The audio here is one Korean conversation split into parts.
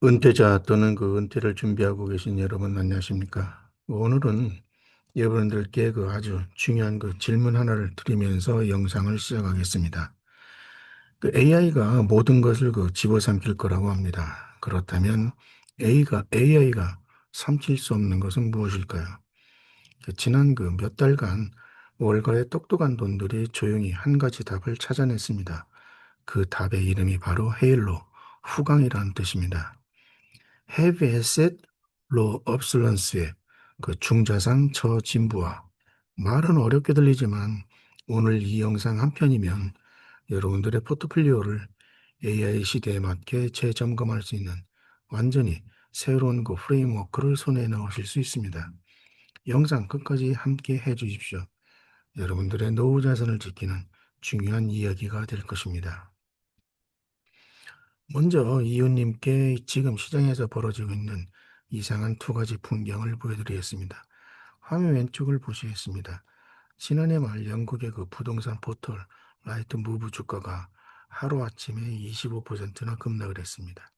은퇴자 또는 은퇴를 준비하고 계신 여러분 안녕하십니까? 오늘은 여러분들께 아주 중요한 질문 하나를 드리면서 영상을 시작하겠습니다. AI가 모든 것을 집어삼킬 거라고 합니다. 그렇다면 AI가 삼킬 수 없는 것은 무엇일까요? 지난 몇 달간 월가의 똑똑한 돈들이 조용히 한 가지 답을 찾아냈습니다. 그 답의 이름이 바로 헤일로, 후광이라는 뜻입니다. Heavy Asset Low Obsolence의 중자산 저진부화. 말은 어렵게 들리지만 오늘 이 영상 한 편이면 여러분들의 포트폴리오를 AI 시대에 맞게 재점검할 수 있는 완전히 새로운 프레임워크를 손에 넣으실 수 있습니다. 영상 끝까지 함께 해 주십시오. 여러분들의 노후 자산을 지키는 중요한 이야기가 될 것입니다. 먼저 이웃님께 지금 시장에서 벌어지고 있는 이상한 두 가지 풍경을 보여드리겠습니다. 화면 왼쪽을 보시겠습니다. 지난해 말 영국의 부동산 포털 라이트 무브 주가가 하루아침에 25%나 급락을 했습니다.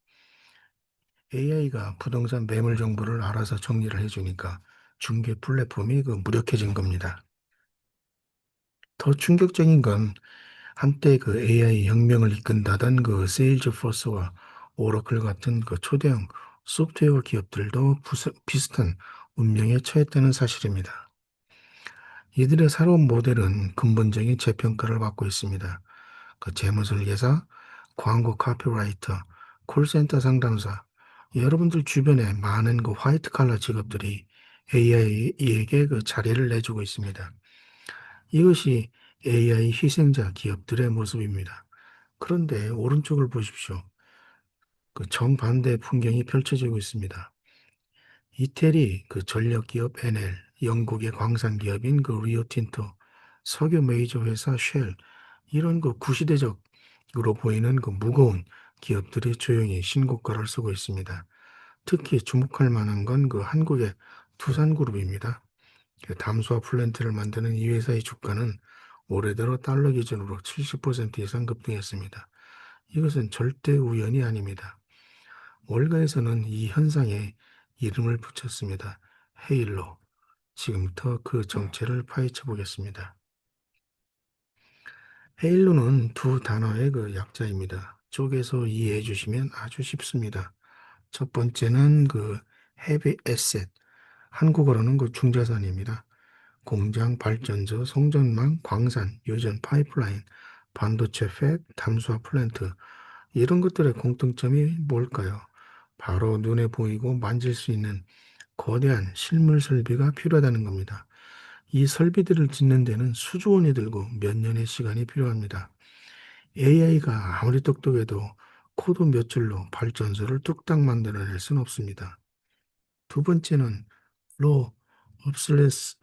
AI가 부동산 매물 정보를 알아서 정리를 해주니까 중개 플랫폼이 무력해진 겁니다. 더 충격적인 건 한때 AI 혁명을 이끈다던 세일즈포스와 오라클 같은 초대형 소프트웨어 기업들도 비슷한 운명에 처했다는 사실입니다. 이들의 새로운 모델은 근본적인 재평가를 받고 있습니다. 재무설계사, 광고 카피라이터, 콜센터 상담사, 여러분들 주변에 많은 화이트 칼라 직업들이 AI에게 자리를 내주고 있습니다. 이것이 AI 희생자 기업들의 모습입니다. 그런데 오른쪽을 보십시오. 정반대 풍경이 펼쳐지고 있습니다. 이태리 전력기업 NL, 영국의 광산기업인 리오틴토, 석유 메이저 회사 쉘, 이런 구시대적으로 보이는 무거운 기업들이 조용히 신고가를 쓰고 있습니다. 특히 주목할 만한 건 한국의 두산그룹입니다. 담수화 플랜트를 만드는 이 회사의 주가는 올해 들어 달러 기준으로 70% 이상 급등했습니다. 이것은 절대 우연이 아닙니다. 월가에서는 이 현상에 이름을 붙였습니다. 헤일로. 지금부터 그 정체를 파헤쳐 보겠습니다. 헤일로는 두 단어의 약자입니다. 쪼개서 이해해 주시면 아주 쉽습니다. 첫 번째는 헤비 에셋, 한국어로는 중자산입니다. 공장, 발전소, 송전망, 광산, 유전, 파이프라인, 반도체 팹, 담수화 플랜트, 이런 것들의 공통점이 뭘까요? 바로 눈에 보이고 만질 수 있는 거대한 실물 설비가 필요하다는 겁니다. 이 설비들을 짓는 데는 수조 원이 들고 몇 년의 시간이 필요합니다. AI가 아무리 똑똑해도 코드 몇 줄로 발전소를 뚝딱 만들어낼 수는 없습니다. 두 번째는 로 업슬레스,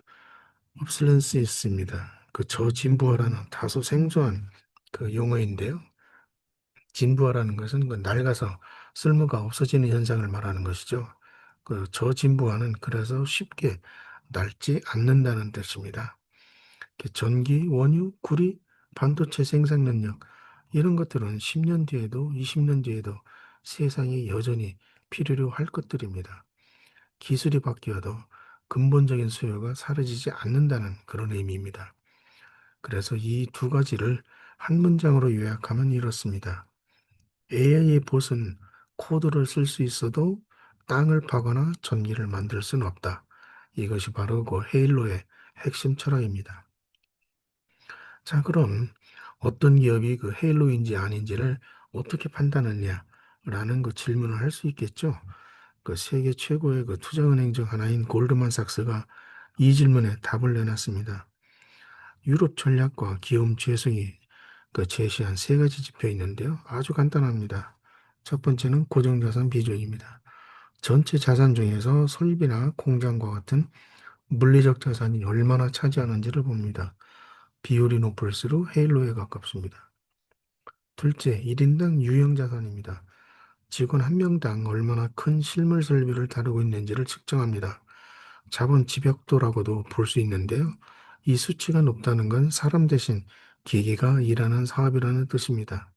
업슬렌스입니다. 저진부화라는 다소 생소한 용어인데요. 진부화라는 것은 낡아서 쓸모가 없어지는 현상을 말하는 것이죠. 저진부화는 그래서 쉽게 낡지 않는다는 뜻입니다. 전기, 원유, 구리, 반도체 생산 능력, 이런 것들은 10년 뒤에도 20년 뒤에도 세상에 여전히 필요로 할 것들입니다. 기술이 바뀌어도 근본적인 수요가 사라지지 않는다는 그런 의미입니다. 그래서 이 두 가지를 한 문장으로 요약하면 이렇습니다. AI의 봇은 코드를 쓸 수 있어도 땅을 파거나 전기를 만들 수는 없다. 이것이 바로 헤일로의 핵심 철학입니다. 자, 그럼 어떤 기업이 헤일로인지 아닌지를 어떻게 판단하느냐라는 질문을 할 수 있겠죠. 세계 최고의 투자은행 중 하나인 골드만삭스가 이 질문에 답을 내놨습니다. 유럽 전략과 기업 재성이 제시한 세 가지 지표 있는데요. 아주 간단합니다. 첫 번째는 고정자산 비중입니다. 전체 자산 중에서 설비나 공장과 같은 물리적 자산이 얼마나 차지하는지를 봅니다. 비율이 높을수록 헤일로에 가깝습니다. 둘째, 1인당 유형 자산입니다. 직원 한 명당 얼마나 큰 실물 설비를 다루고 있는지를 측정합니다. 자본 집약도라고도 볼 수 있는데요. 이 수치가 높다는 건 사람 대신 기계가 일하는 사업이라는 뜻입니다.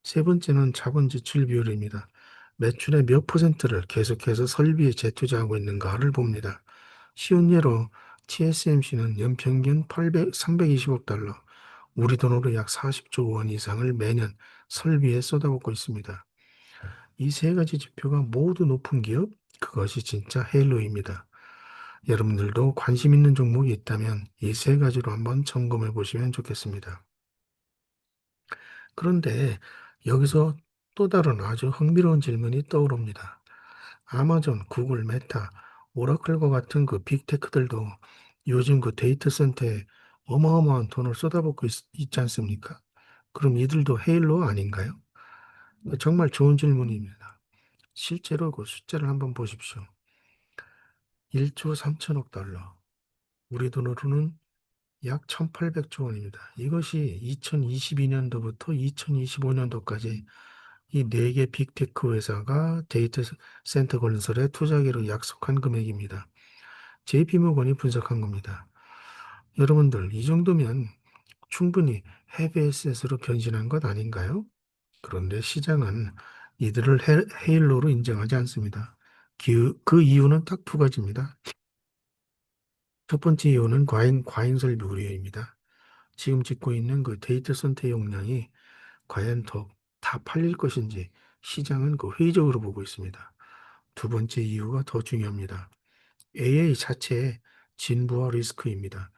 세 번째는 자본 지출 비율입니다. 매출의 몇 퍼센트를 계속해서 설비에 재투자하고 있는가를 봅니다. 쉬운 예로 TSMC는 연평균 320억 달러, 우리 돈으로 약 40조 원 이상을 매년 설비에 쏟아붓고 있습니다. 이 세 가지 지표가 모두 높은 기업, 그것이 진짜 헤일로입니다. 여러분들도 관심 있는 종목이 있다면 이 세 가지로 한번 점검해 보시면 좋겠습니다. 그런데 여기서 또 다른 아주 흥미로운 질문이 떠오릅니다. 아마존, 구글, 메타, 오라클과 같은 그 빅테크들도 요즘 그 데이터 센터에 어마어마한 돈을 쏟아붓고 있지 않습니까? 그럼 이들도 헤일로 아닌가요? 정말 좋은 질문입니다. 실제로 그 숫자를 한번 보십시오. 1조 3천억 달러. 우리 돈으로는 약 1,800조 원입니다. 이것이 2022년도부터 2025년도까지 이 네 개 빅테크 회사가 데이터 센터 건설에 투자하기로 약속한 금액입니다. JP모건이 분석한 겁니다. 여러분들, 이 정도면 충분히 헤비 에셋으로 변신한 것 아닌가요? 그런데 시장은 이들을 헤일로로 인정하지 않습니다. 그 이유는 딱 두 가지입니다. 첫 번째 이유는 과잉 설비 우려입니다. 지금 짓고 있는 그 데이터 센터 용량이 과연 더 다 팔릴 것인지 시장은 그 회의적으로 보고 있습니다. 두 번째 이유가 더 중요합니다. AI 자체의 진부와 리스크입니다.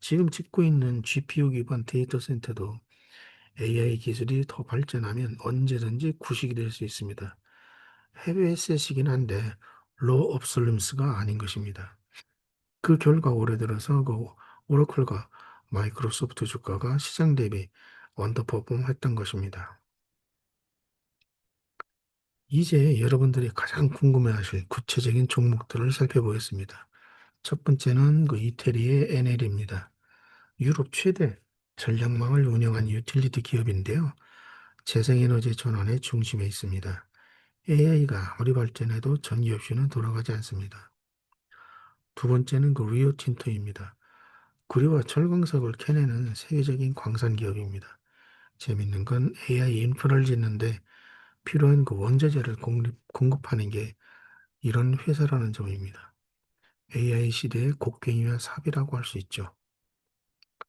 지금 짓고 있는 GPU 기반 데이터 센터도 AI 기술이 더 발전하면 언제든지 구식이 될 수 있습니다. 해외 에셋이긴 한데 로 업솔룸스가 아닌 것입니다. 그 결과 올해 들어서 그 오라클과 마이크로소프트 주가가 시장 대비 언더퍼폼 했던 것입니다. 이제 여러분들이 가장 궁금해하실 구체적인 종목들을 살펴보겠습니다. 첫 번째는 그 이태리의 NL입니다. 유럽 최대 전력망을 운영한 유틸리티 기업인데요. 재생에너지 전환의 중심에 있습니다. AI가 아무리 발전해도 전기 없이는 돌아가지 않습니다. 두 번째는 그 리오틴토입니다. 구리와 철광석을 캐내는 세계적인 광산 기업입니다. 재밌는 건 AI 인프라를 짓는데 필요한 그 원자재를 공급하는 게 이런 회사라는 점입니다. AI 시대의 곡괭이와 삽이라고 할 수 있죠.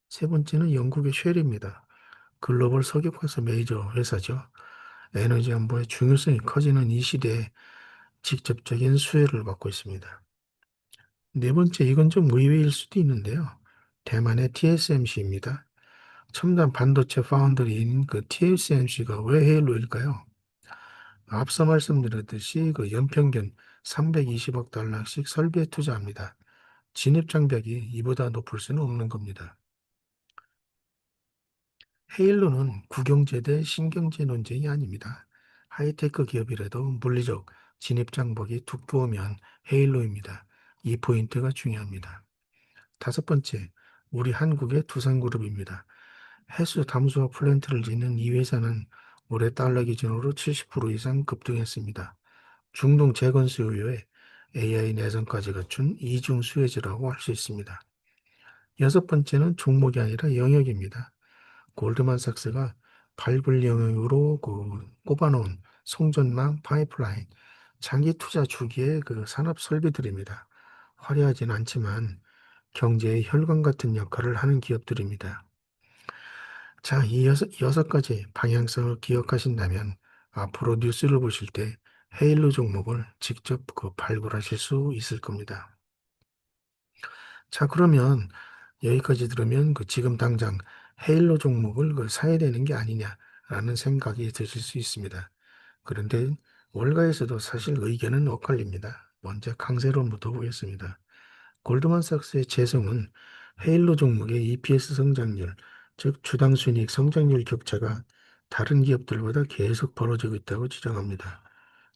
세 번째는 영국의 쉘입니다. 글로벌 석유가스 메이저 회사죠. 에너지 안보의 중요성이 커지는 이 시대에 직접적인 수혜를 받고 있습니다. 네 번째, 이건 좀 의외일 수도 있는데요. 대만의 TSMC입니다. 첨단 반도체 파운드리인 그 TSMC가 왜 헤일로일까요? 앞서 말씀드렸듯이 그 연평균 320억 달러씩 설비에 투자합니다. 진입 장벽이 이보다 높을 수는 없는 겁니다. 헤일로는 국영제 대 신경제 논쟁이 아닙니다. 하이테크 기업이라도 물리적 진입 장벽이 두꺼우면 헤일로입니다. 이 포인트가 중요합니다. 다섯 번째, 우리 한국의 두산그룹입니다. 해수 담수화 플랜트를 짓는 이 회사는 올해 달러 기준으로 70% 이상 급등했습니다. 중동 재건 수요에 AI 내선까지 갖춘 이중 수혜지라고 할 수 있습니다. 여섯 번째는 종목이 아니라 영역입니다. 골드만삭스가 발굴 영역으로 꼽아놓은 송전망 파이프라인, 장기 투자 주기의 그 산업 설비들입니다. 화려하진 않지만 경제의 혈관 같은 역할을 하는 기업들입니다. 자, 이 여섯 가지 방향성을 기억하신다면 앞으로 뉴스를 보실 때 헤일로 종목을 직접 발굴하실 수 있을 겁니다. 자, 그러면 여기까지 들으면 지금 당장 헤일로 종목을 사야 되는 게 아니냐라는 생각이 드실 수 있습니다. 그런데 월가에서도 사실 의견은 엇갈립니다. 먼저 강세론부터 보겠습니다. 골드만삭스의 재성은 헤일로 종목의 EPS 성장률, 즉 주당 순이익 성장률 격차가 다른 기업들보다 계속 벌어지고 있다고 지적합니다.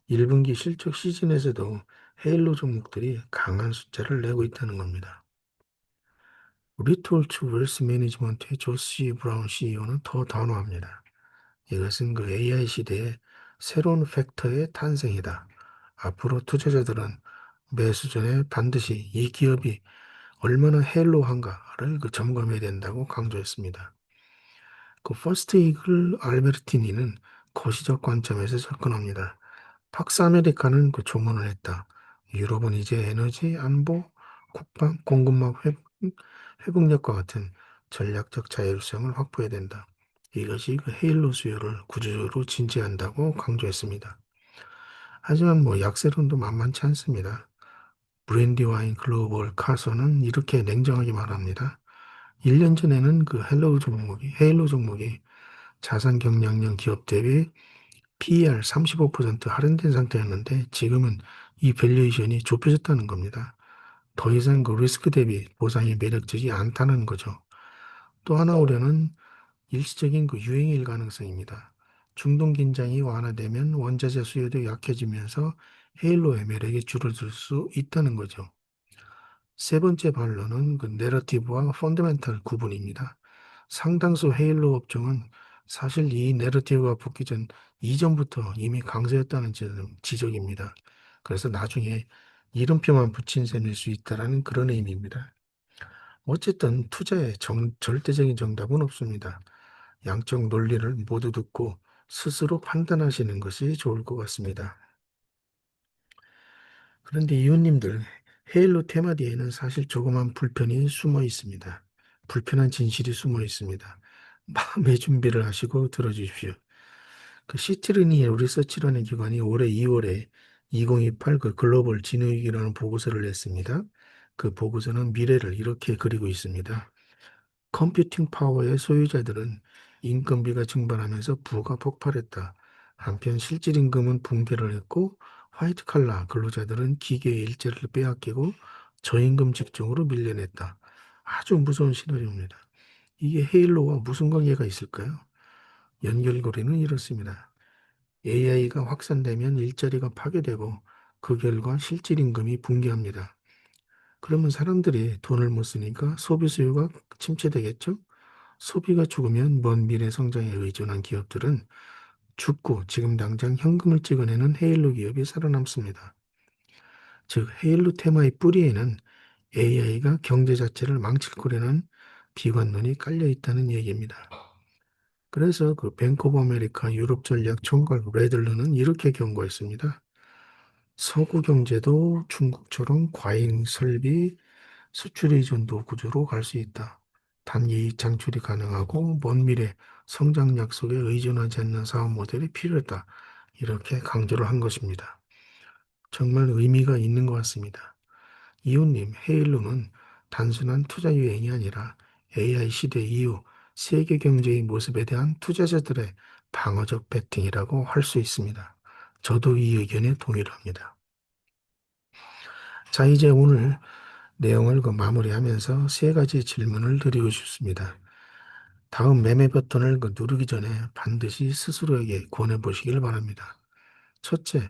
1분기 실적 시즌에서도 헤일로 종목들이 강한 숫자를 내고 있다는 겁니다. 리톨트 웰스 매니지먼트의 조시 브라운 CEO는 더 단호합니다. 이것은 AI 시대의 새로운 팩터의 탄생이다. 앞으로 투자자들은 매수 전에 반드시 이 기업이 얼마나 헬로한가를 점검해야 된다고 강조했습니다. 퍼스트 이글 알베르티니는 거시적 관점에서 접근합니다. 팍스 아메리카는 그 조문을 했다. 유럽은 이제 에너지, 안보, 국방, 공급망 회복력과 같은 전략적 자율성을 확보해야 된다. 이것이 그 헤일로 수요를 구조적으로 진지한다고 강조했습니다. 하지만 뭐 약세론도 만만치 않습니다. 브랜디와인 글로벌 카서는 이렇게 냉정하게 말합니다. 1년 전에는 그 헤일로 종목이 자산 경량형 기업 대비 PER 35% 할인된 상태였는데 지금은 이 밸류에이션이 좁혀졌다는 겁니다. 더 이상 그 리스크 대비 보상이 매력적이 않다는 거죠. 또 하나 우려는 일시적인 그 유행일 가능성입니다. 중동 긴장이 완화되면 원자재 수요도 약해지면서 헤일로의 매력이 줄어들 수 있다는 거죠. 세 번째 반론은 그 내러티브와 펀더멘탈 구분입니다. 상당수 헤일로 업종은 사실 이 내러티브가 붙기 전 이전부터 이미 강세였다는 지적입니다. 그래서 나중에 이름표만 붙인 셈일 수 있다라는 그런 의미입니다. 어쨌든 투자의 절대적인 정답은 없습니다. 양적 논리를 모두 듣고 스스로 판단하시는 것이 좋을 것 같습니다. 그런데 이웃님들, 헤일로 테마 뒤에는 사실 조그만 불편이 숨어 있습니다. 불편한 진실이 숨어 있습니다. 마음의 준비를 하시고 들어주십시오. 그 시트리니 리서치라는 기관이 올해 2월에 2028 그 글로벌 진위기라는 보고서를 냈습니다. 그 보고서는 미래를 이렇게 그리고 있습니다. 컴퓨팅 파워의 소유자들은 인건비가 증발하면서 부가 폭발했다. 한편 실질 임금은 붕괴를 했고 화이트 칼라 근로자들은 기계의 일자리를 빼앗기고 저임금 직종으로 밀려냈다. 아주 무서운 시나리오입니다. 이게 헤일로와 무슨 관계가 있을까요? 연결고리는 이렇습니다. AI가 확산되면 일자리가 파괴되고 그 결과 실질 임금이 붕괴합니다. 그러면 사람들이 돈을 못 쓰니까 소비 수요가 침체되겠죠? 소비가 죽으면 먼 미래 성장에 의존한 기업들은 죽고 지금 당장 현금을 찍어내는 헤일로 기업이 살아남습니다. 즉, 헤일로 테마의 뿌리에는 AI가 경제 자체를 망칠 거라는 비관론이 깔려 있다는 얘기입니다. 그래서 그 뱅크 오브 아메리카 유럽 전략 총괄 레들러는 이렇게 경고했습니다. 서구 경제도 중국처럼 과잉 설비, 수출 의존도 구조로 갈 수 있다. 단이익 창출이 가능하고 먼 미래 성장 약속에 의존하지 않는 사업 모델이 필요하다. 이렇게 강조를 한 것입니다. 정말 의미가 있는 것 같습니다. 이웃님, 헤일로는 단순한 투자 유행이 아니라 AI 시대 이후 세계 경제의 모습에 대한 투자자들의 방어적 베팅이라고 할 수 있습니다. 저도 이 의견에 동의를 합니다. 자, 이제 오늘 내용을 그 마무리하면서 세 가지 질문을 드리고 싶습니다. 다음 매매 버튼을 그 누르기 전에 반드시 스스로에게 권해 보시길 바랍니다. 첫째,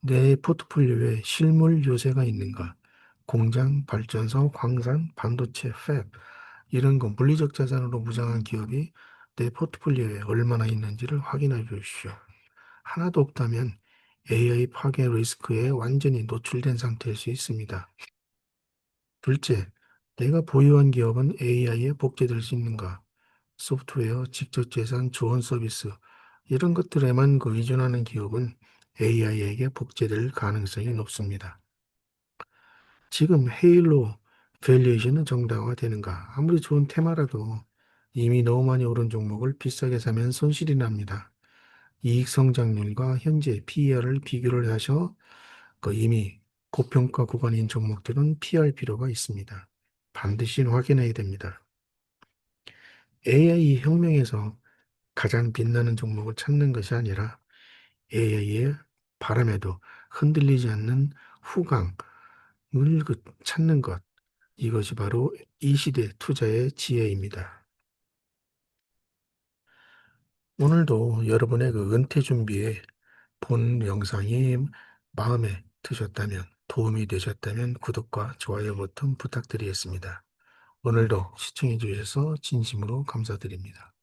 내 포트폴리오에 실물 요새가 있는가? 공장, 발전소, 광산, 반도체, 팹 이런 거 물리적 자산으로 무장한 기업이 내 포트폴리오에 얼마나 있는지를 확인해 주십시오. 하나도 없다면 AI 파괴 리스크에 완전히 노출된 상태일 수 있습니다. 둘째, 내가 보유한 기업은 AI에 복제될 수 있는가? 소프트웨어, 직접 재산, 조언 서비스 이런 것들에만 그 의존하는 기업은 AI에게 복제될 가능성이 높습니다. 지금 헤일로 밸류에이션은 정당화되는가? 아무리 좋은 테마라도 이미 너무 많이 오른 종목을 비싸게 사면 손실이 납니다. 이익 성장률과 현재 PER을 비교를 하셔 그 이미 고평가 구간인 종목들은 피할 필요가 있습니다. 반드시 확인해야 됩니다. AI 혁명에서 가장 빛나는 종목을 찾는 것이 아니라 AI의 바람에도 흔들리지 않는 후광을 찾는 것. 이것이 바로 이 시대 투자의 지혜입니다. 오늘도 여러분의 그 은퇴 준비에 본 영상이 마음에 드셨다면, 도움이 되셨다면 구독과 좋아요 버튼 부탁드리겠습니다. 오늘도 시청해 주셔서 진심으로 감사드립니다.